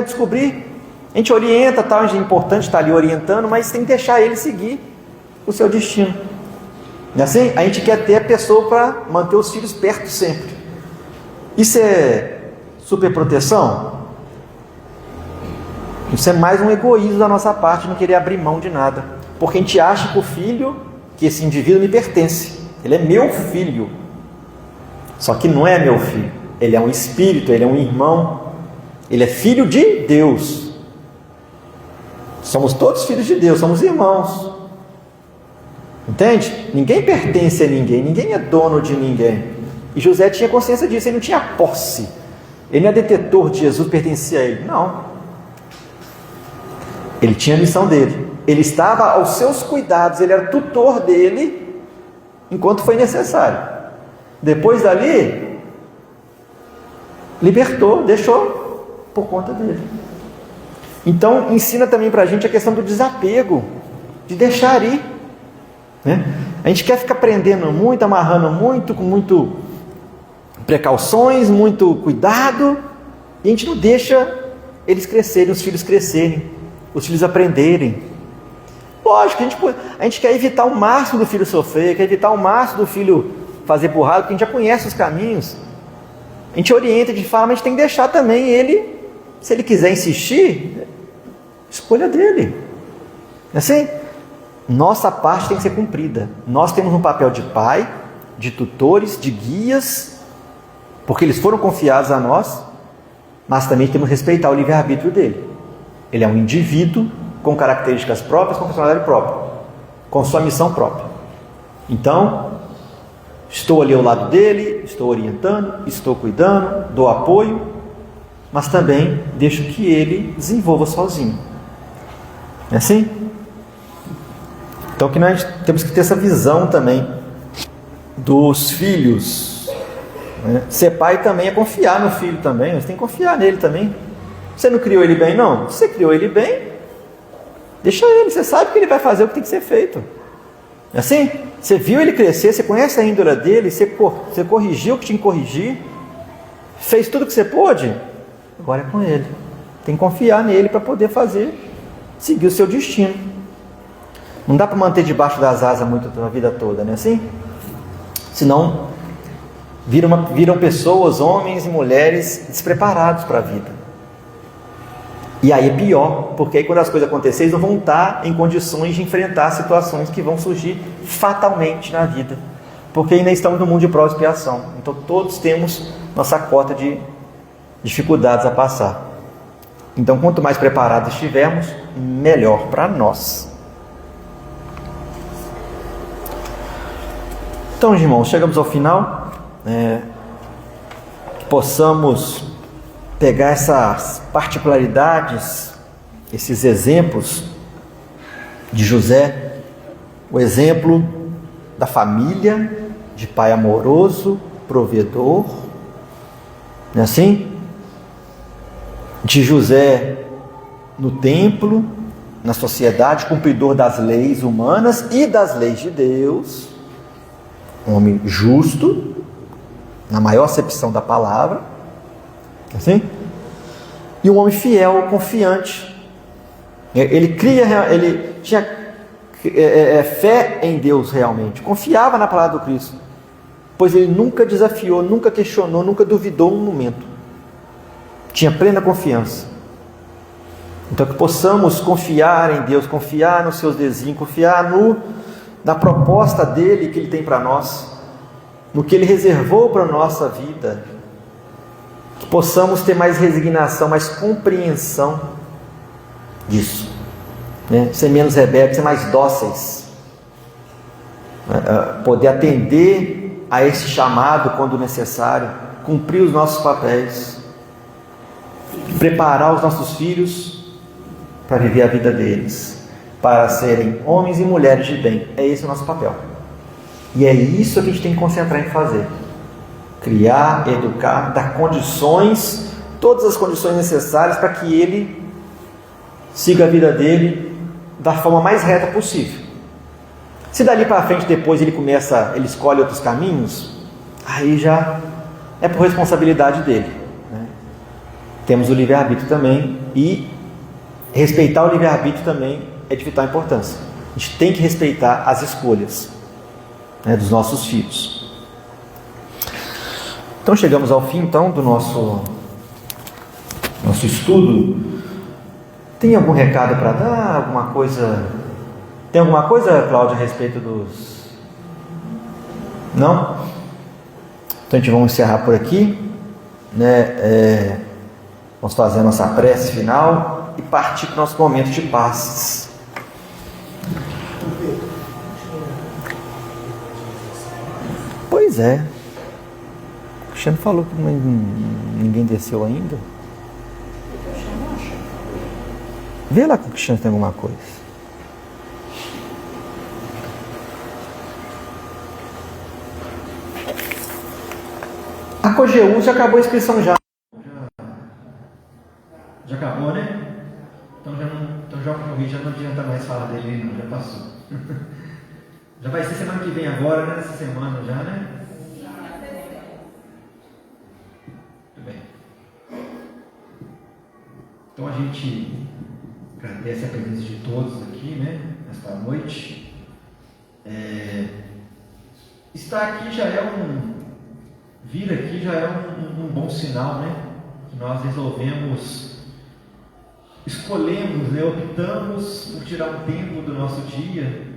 descobrir. A gente orienta, tal, é importante estar ali orientando, mas tem que deixar ele seguir o seu destino. Não é assim? A gente quer ter a pessoa para manter os filhos perto sempre. Isso é superproteção? Isso é mais um egoísmo da nossa parte, não querer abrir mão de nada. Porque a gente acha que o filho, que esse indivíduo me pertence. Ele é meu filho. Só que não é meu filho. Ele é um espírito, ele é um irmão. Ele é filho de Deus. Somos todos filhos de Deus, somos irmãos. Entende? Ninguém pertence a ninguém, ninguém é dono de ninguém. E José tinha consciência disso, ele não tinha posse. Ele não é detetor de Jesus, pertencia a ele. Não. Ele tinha a missão dele. Ele estava aos seus cuidados, ele era tutor dele enquanto foi necessário. Depois dali, libertou, deixou por conta dele. Então, ensina também para a gente a questão do desapego, de deixar ir. A gente quer ficar prendendo muito, amarrando muito, com muito precauções, muito cuidado, e a gente não deixa eles crescerem, os filhos crescerem, os filhos aprenderem. Lógico, a gente quer evitar o máximo do filho sofrer, quer evitar o máximo do filho fazer burrada, porque a gente já conhece os caminhos. A gente orienta, a gente fala, mas a gente tem que deixar também ele, se ele quiser insistir, escolha dele. Não é assim? nossa parte tem que ser cumprida. Nós temos um papel de pai, de tutores, de guias, porque eles foram confiados a nós, mas também temos que respeitar o livre-arbítrio dele. Ele é um indivíduo com características próprias, com personalidade própria, com sua missão própria. Então, estou ali ao lado dele, estou orientando, estou cuidando, dou apoio, mas também deixo que ele desenvolva sozinho. É assim? Então que nós temos que ter essa visão também dos filhos. Né? Ser pai também é confiar no filho também, você tem que confiar nele também. Você não criou ele bem, não? Você criou ele bem, deixa ele, você sabe que ele vai fazer o que tem que ser feito. É assim? Você viu ele crescer, você conhece a índole dele, você corrigiu o que tinha que corrigir, fez tudo o que você pôde, agora é com ele. Tem que confiar nele para poder seguir o seu destino. Não dá para manter debaixo das asas muito a vida toda, não é assim? Senão viram pessoas, homens e mulheres despreparados para a vida. E aí é pior, porque aí quando as coisas acontecerem, eles não vão estar em condições de enfrentar situações que vão surgir fatalmente na vida. Porque ainda estamos no mundo de prova e expiação. Então todos temos nossa cota de dificuldades a passar. Então quanto mais preparados estivermos, melhor para nós. Então, irmãos, chegamos ao final. Que possamos pegar essas particularidades, esses exemplos de José, o exemplo da família, de pai amoroso, provedor, não é assim? De José no templo, na sociedade, cumpridor das leis humanas e das leis de Deus, um homem justo, na maior acepção da palavra, assim? E um homem fiel, confiante. Ele tinha fé em Deus realmente, confiava na palavra do Cristo, pois ele nunca desafiou, nunca questionou, nunca duvidou um momento. Tinha plena confiança. Então que possamos confiar em Deus, confiar nos seus desígnios, confiar na proposta dele que ele tem para nós, no que ele reservou para a nossa vida. Que possamos ter mais resignação, mais compreensão disso, né? Ser menos rebeldes, ser mais dóceis, poder atender a esse chamado quando necessário, cumprir os nossos papéis, preparar os nossos filhos para viver a vida deles, para serem homens e mulheres de bem. É esse o nosso papel, e é isso que a gente tem que concentrar em fazer: criar, educar, dar condições, todas as condições necessárias para que ele siga a vida dele da forma mais reta possível. Se dali para frente depois ele escolhe outros caminhos, aí já é por responsabilidade dele, né? Temos o livre-arbítrio também, e respeitar o livre-arbítrio também é de vital importância. A gente tem que respeitar as escolhas, né, dos nossos filhos. Então chegamos ao fim do nosso estudo. Tem algum recado para dar? Alguma coisa? Tem alguma coisa, Cláudia, a respeito dos... Não? Então a gente vai encerrar por aqui, né? Vamos fazer a nossa prece final e partir para o nosso momento de paz. Pois é. O Cristiano falou que ninguém desceu ainda. Vê lá que o Cristiano tem alguma coisa. A Cogeú já acabou a inscrição já. Já acabou, né? Então já o convite já não adianta mais falar dele, não, já passou. Já vai ser semana que vem agora, né? Nessa semana já, né? Muito bem. Então a gente agradece a presença de todos aqui, né? Nesta noite. Estar aqui já é vir aqui já é um bom sinal, né? Que nós escolhemos, né? Optamos por tirar um tempo do nosso dia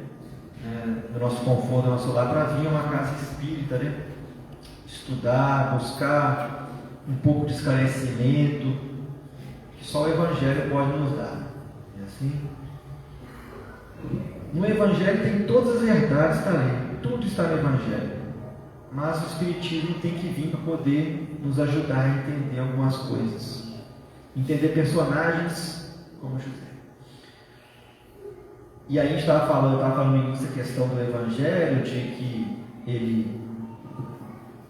do nosso conforto, do nosso lar, para vir a uma casa espírita, né? Estudar, buscar um pouco de esclarecimento que só o Evangelho pode nos dar. É assim? No Evangelho tem todas as verdades, está ali, tudo está no Evangelho. Mas o Espiritismo tem que vir para poder nos ajudar a entender algumas coisas. Entender personagens como José. E aí a gente estava falando nessa questão do Evangelho, de que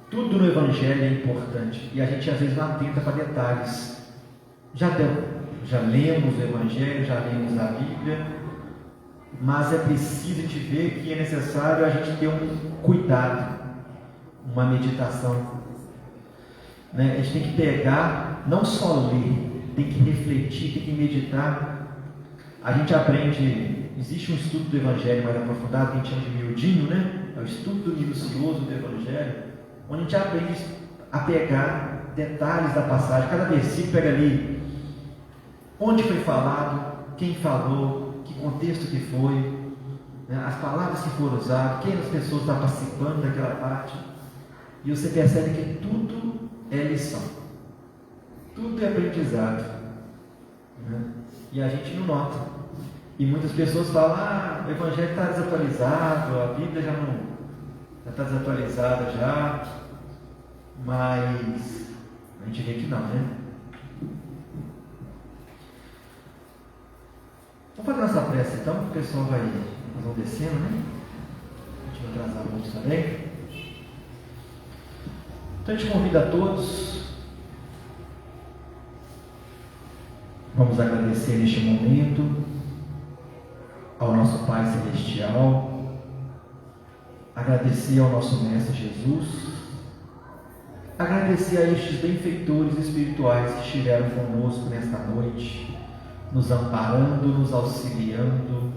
tudo no Evangelho é importante. E a gente às vezes não atenta para detalhes. Já lemos o Evangelho, já lemos a Bíblia, mas é preciso a gente ver que é necessário a gente ter um cuidado, uma meditação. Né? A gente tem que pegar, não só ler, tem que refletir, tem que meditar. A gente aprende, existe um estudo do Evangelho mais aprofundado, que a gente chama de miudinho, né? É o estudo minucioso do Evangelho, onde a gente aprende a pegar detalhes da passagem. Cada versículo pega ali onde foi falado, quem falou, que contexto que foi, né? As palavras que foram usadas, quem as pessoas estão participando daquela parte. E você percebe que tudo é lição, tudo é aprendizado, né? E a gente não nota. E muitas pessoas falam: o Evangelho está desatualizado, a Bíblia já está desatualizada já, mas a gente vê que não, né? Vamos fazer nossa prece então, o pessoal nós vamos descendo, né? A gente vai atrasar muito também. Então a gente convida a todos, vamos agradecer neste momento ao nosso Pai Celestial, agradecer ao nosso Mestre Jesus, agradecer a estes benfeitores espirituais que estiveram conosco nesta noite, nos amparando, nos auxiliando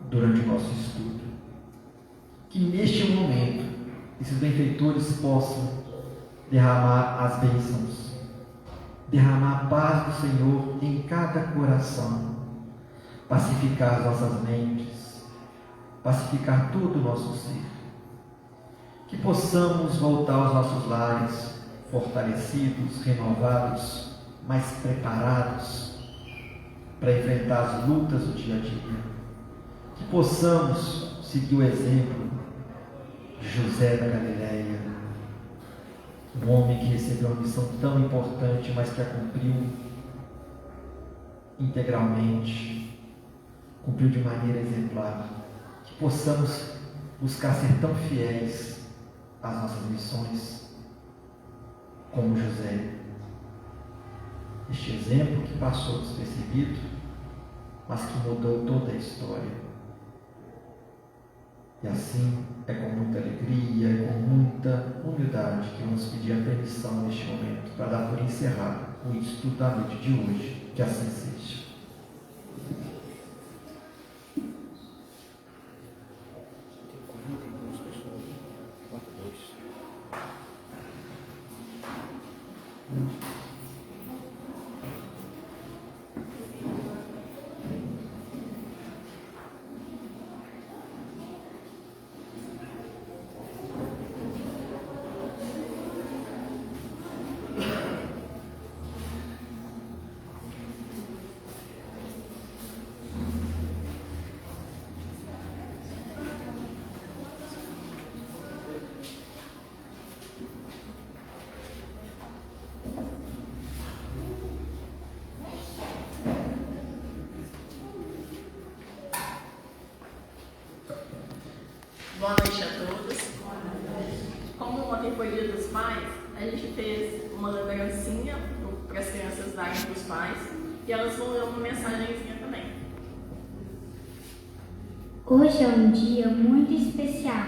durante o nosso estudo. Que neste momento esses benfeitores possam derramar as bênçãos, derramar a paz do Senhor em cada coração, pacificar as nossas mentes, pacificar todo o nosso ser. Que possamos voltar aos nossos lares fortalecidos, renovados, mais preparados para enfrentar as lutas do dia a dia. Que possamos seguir o exemplo de José da Galileia, um homem que recebeu uma missão tão importante, mas que a cumpriu integralmente, cumpriu de maneira exemplar. Que possamos buscar ser tão fiéis às nossas missões como José, este exemplo que passou despercebido, mas que mudou toda a história. E assim é com muita alegria, é com muita humildade que vamos pedir a permissão neste momento para dar por encerrado o estudo da noite de hoje. Que assim seja. Boa noite a todos. Como ontem foi Dia dos Pais, a gente fez uma lembrancinha para as crianças darem para os pais e elas vão ler uma mensagenzinha também. Hoje é um dia muito especial.